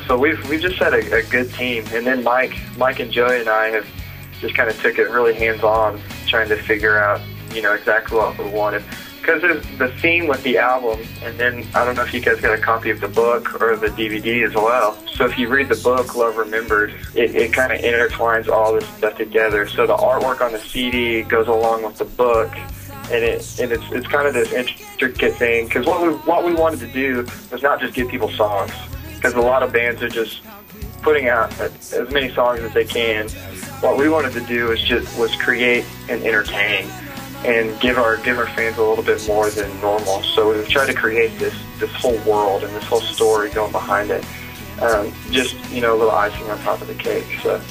So we've just had a good team. And then Mike and Joey and I have just kind of took it really hands-on, trying to figure out, exactly what we wanted. Because there's the theme with the album, and then I don't know if you guys got a copy of the book or the DVD as well. So if you read the book, Love Remembered, it kind of intertwines all this stuff together. So the artwork on the CD goes along with the book, and it's kind of this intricate thing. Because what we wanted to do was not just give people songs, because a lot of bands are just putting out as many songs as they can. What we wanted to do was create and entertain, and give our fans a little bit more than normal. So we've tried to create this whole world and this whole story going behind it. Just, a little icing on top of the cake.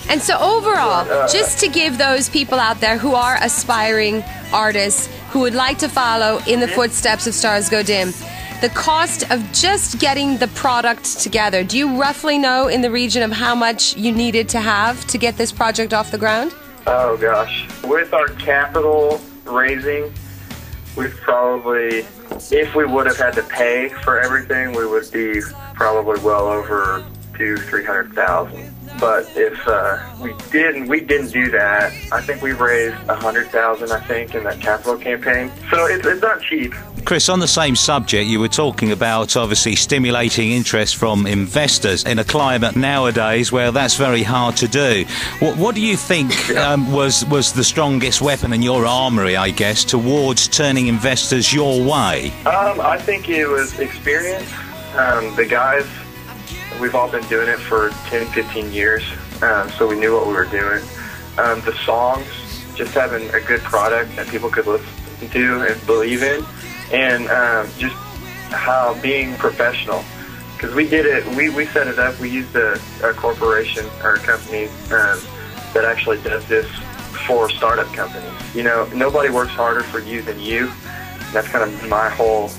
And so overall, just to give those people out there who are aspiring artists who would like to follow in the footsteps of Stars Go Dim, the cost of just getting the product together, do you roughly know in the region of how much you needed to have to get this project off the ground? Oh, gosh. With our capital raising, we've probably, if we would have had to pay for everything, we would be probably well over $200,000-300,000. But if we didn't do that, I think we raised $100,000, I think, in that capital campaign. So it's not cheap. Chris, on the same subject, you were talking about obviously stimulating interest from investors in a climate nowadays where that's very hard to do. What do you think was the strongest weapon in your armory, I guess, towards turning investors your way? I think it was experience. The guys, we've all been doing it for 10, 15 years, so we knew what we were doing. The songs, just having a good product that people could listen to and believe in. And just how being professional, because we did it, we set it up. We used a corporation or a company that actually does this for startup companies. Nobody works harder for you than you. That's kind of my whole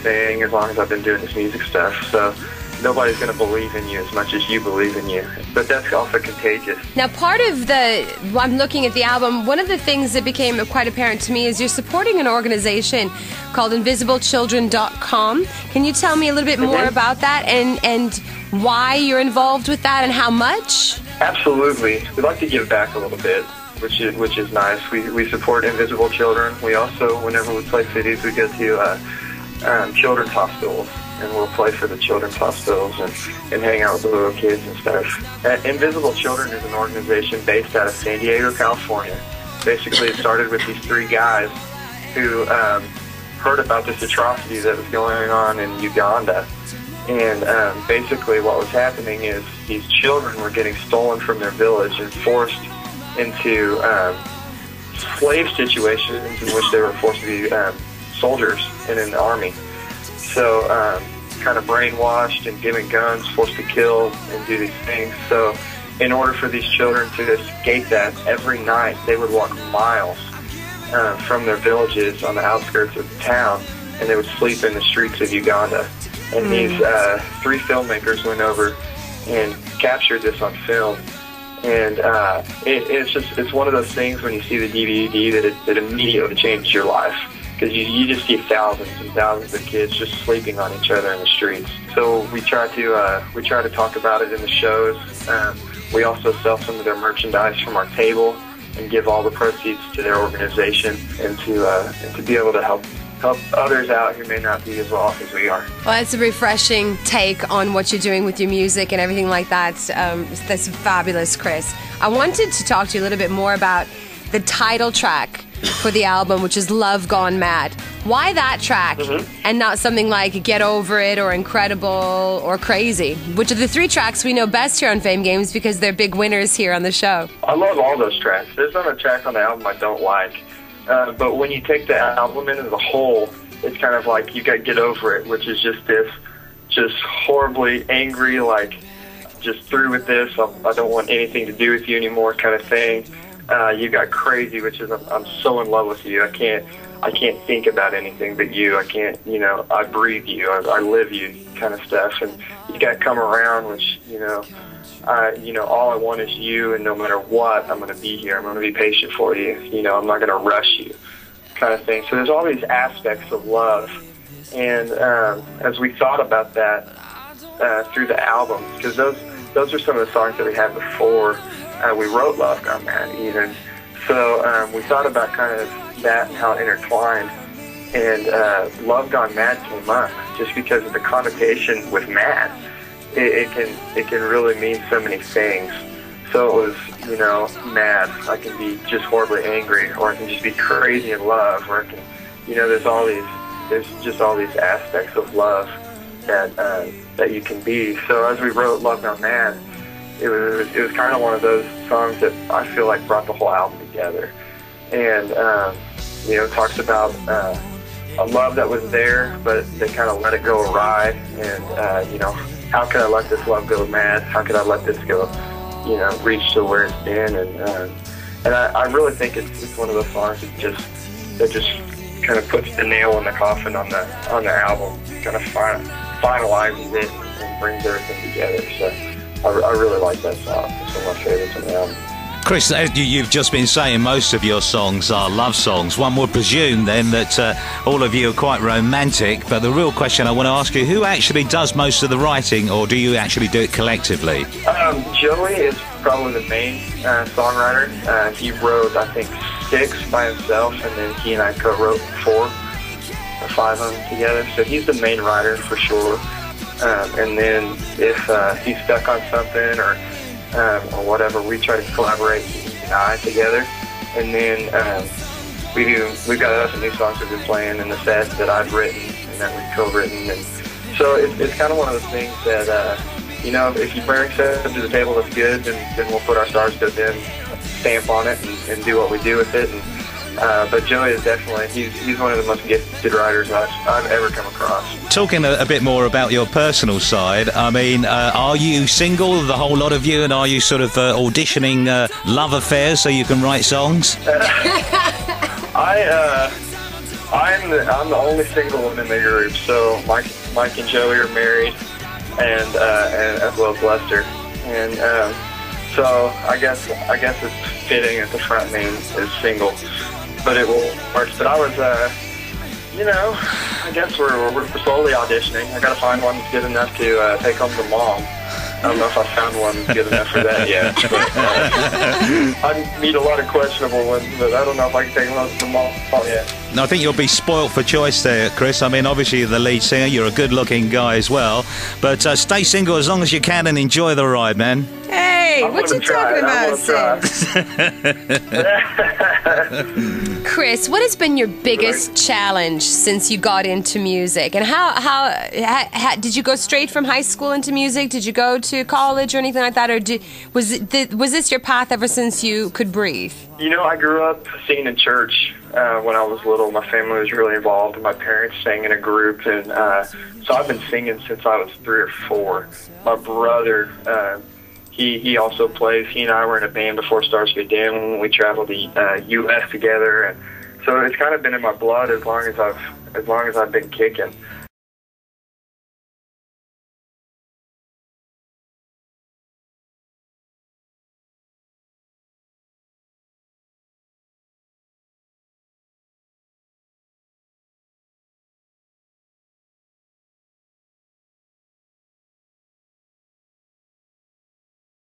thing as long as I've been doing this music stuff. So nobody's going to believe in you as much as you believe in you. But that's also contagious. Now, part of I'm looking at the album, one of the things that became quite apparent to me is you're supporting an organization called InvisibleChildren.com. Can you tell me a little bit more about that and why you're involved with that and how much? Absolutely. We'd like to give back a little bit, which is nice. We support Invisible Children. We also, whenever we play cities, we go to children's hospitals. And we'll play for the children's hospitals and hang out with the little kids and stuff. Invisible Children is an organization based out of San Diego, California. Basically, it started with these three guys who heard about this atrocity that was going on in Uganda. And basically what was happening is these children were getting stolen from their village and forced into slave situations in which they were forced to be soldiers in an army. So kind of brainwashed and given guns, forced to kill and do these things. So in order for these children to escape that, every night they would walk miles from their villages on the outskirts of the town, and they would sleep in the streets of Uganda. And these three filmmakers went over and captured this on film. And it's one of those things when you see the DVD that immediately changes your life. Because you just see thousands and thousands of kids just sleeping on each other in the streets. So we try to talk about it in the shows. We also sell some of their merchandise from our table and give all the proceeds to their organization, and to be able to help others out who may not be as well off as we are. Well, it's a refreshing take on what you're doing with your music and everything like that. That's fabulous, Chris. I wanted to talk to you a little bit more about the title track for the album, which is Love Gone Mad. Why that track and not something like Get Over It or Incredible or Crazy, which are the three tracks we know best here on Fame Games because they're big winners here on the show? I love all those tracks. There's not a track on the album I don't like. But when you take the album in as a whole, it's kind of like you got Get Over It, which is just horribly angry, like just through with this, I don't want anything to do with you anymore kind of thing. You got Crazy, which is I'm so in love with you. I can't think about anything but you. I can't, I breathe you. I live you kind of stuff. And you got Come Around, which, all I want is you, and no matter what, I'm going to be here. I'm going to be patient for you. I'm not going to rush you kind of thing. So there's all these aspects of love. And as we thought about that, through the album, because those are some of the songs that we had before we wrote Love Gone Mad even. So we thought about kind of that and how it intertwined, and Love Gone Mad came up just because of the connotation with mad. It can really mean so many things. So it was, you know, mad. I can be just horribly angry, or I can just be crazy in love, or I can, you know, there's just all these aspects of love that you can be. So as we wrote Love Gone Mad, it was kind of one of those songs that I feel like brought the whole album together, and you know, talks about a love that was there, but they kind of let it go awry, and you know, how could I let this love go mad? How could I let this go, you know, reach to where it's been? And I really think it's one of those songs that just kind of puts the nail in the coffin on the album, kind of finalizes it and brings everything together. So I really like that song. It's one of my favorites on the album. Chris, you've just been saying most of your songs are love songs. One would presume then that all of you are quite romantic, but the real question I want to ask you, who actually does most of the writing, or do you actually do it collectively? Joey is probably the main songwriter. He wrote, I think, 6 by himself, and then he and I co-wrote 4 or 5 of them together. So he's the main writer for sure. And then if he's stuck on something or whatever, we try to collaborate, he and I, together. And then we've got some new songs we've been playing in the set that I've written and that we've co-written. And so it's kind of one of those things that, you know, if you bring something to the table that's good, then we'll put our Stars Go Dim stamp on it and do what we do with it. And but Joey is definitely, he's one of the most gifted writers I've ever come across. Talking a bit more about your personal side, I mean, are you single, the whole lot of you, and are you sort of auditioning love affairs so you can write songs? I'm the only single one in the group. So Mike and Joey are married, and as well as Lester, and so I guess it's fitting that the front name is single. But it will work. But I was, you know, I guess we're slowly auditioning. I got to find one that's good enough to take home to Mom. I don't know if I found one that's good enough for that yet. But, I meet a lot of questionable ones, but I don't know if I can take them home to Mom yet. No, I think you'll be spoilt for choice there, Chris. I mean, obviously you're the lead singer. You're a good-looking guy as well. But stay single as long as you can and enjoy the ride, man. Hey, what you talking about, Chris, what has been your biggest challenge since you got into music? And how did you go straight from high school into music? Did you go to college or anything like that? Or was this your path ever since you could breathe? You know, I grew up singing in church when I was little. My family was really involved, and my parents sang in a group. And so I've been singing since I was 3 or 4. My brother, he also plays. He and I were in a band before Stars Go Dim when we traveled the U.S. together, and so it's kind of been in my blood as long as I've been kicking.